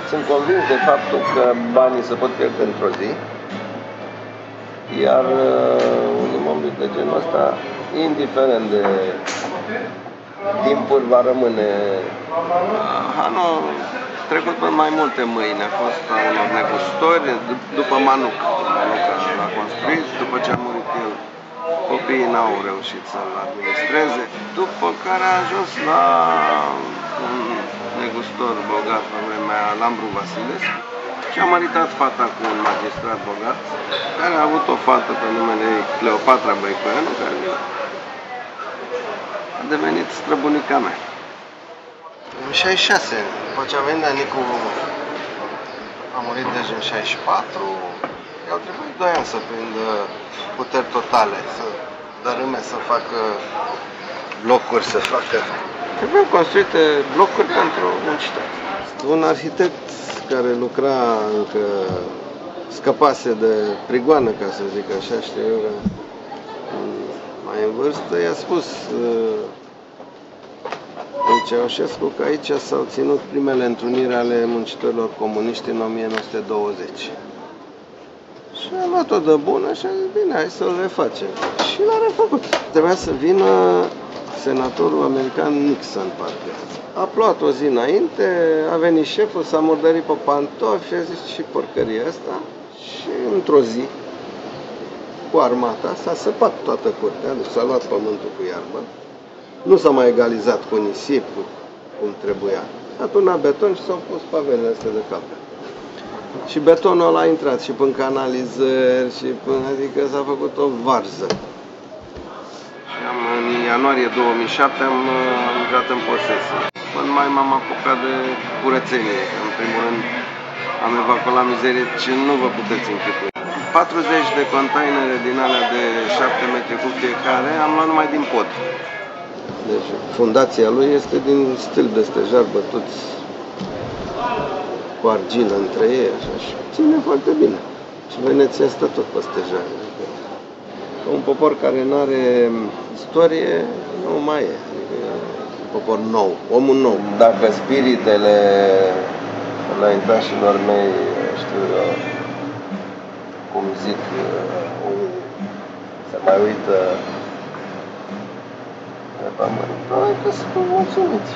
sunt convins de faptul că banii se pot pierde într-o zi, iar un imobil de genul ăsta, indiferent de timpuri, va rămâne. Hanul trecut pe mai multe mâini, a fost a unor negustori, după Manuc. Manuc l-a construit, după ce a murit el, copiii n-au reușit să-l administreze, după care a ajuns la un negustor bogat pe vremea, Lambru Vasilescu, și a măritat fata cu un magistrat bogat, care a avut o fată pe numele ei Cleopatra Băicoianu, care a devenit străbunica mea. În 66, după ce a venit Nicu, a murit deja în 64, i-au trebuit 2 ani să prindă puteri totale, să dărâme, să facă blocuri, să facă... Trebuiau construite blocuri pentru muncitori. Un arhitect care lucra încă, scăpase de prigoană, ca să zic așa, știu eu, mai în vârstă, i-a spus lui Ceaușescu că aici s-au ținut primele întruniri ale muncitorilor comuniști în 1920. Și a luat-o de bună și a zis, bine, hai să-l refacem. Și l-a refăcut. Trebuia să vină senatorul american Nixon, parcă. A plouat o zi înainte, a venit șeful, s-a murdărit pe pantofi și a zis, și porcăria asta. Și într-o zi, cu armata, s-a săpat toată curtea, deci s-a luat pământul cu iarbă. Nu s-a mai egalizat cu nisip, cum trebuia. S-a turnat beton și s-au pus pavelele astea de capre. Și betonul ăla a intrat și până canalizări, și până, adică s-a făcut o varză. Și în ianuarie 2007 am intrat în posesie. Până mai m-am apucat de curățenie. În primul rând am evacuat mizerie ce nu vă puteți închipui. 40 de containere din alea de 7 metri cu fiecare am luat numai din pod. Deci fundația lui este din stâlpi de stejar bătuți cu argilă între ei, așa, și ține foarte bine. Și Veneția stă tot pe stejare. Un popor care nu are istorie nu mai e. Adică e un popor nou, omul nou. Dacă spiritele înaintașilor mei, știu eu, cum zic, se mai uită pe pământ, noi că sunt mulțumiți.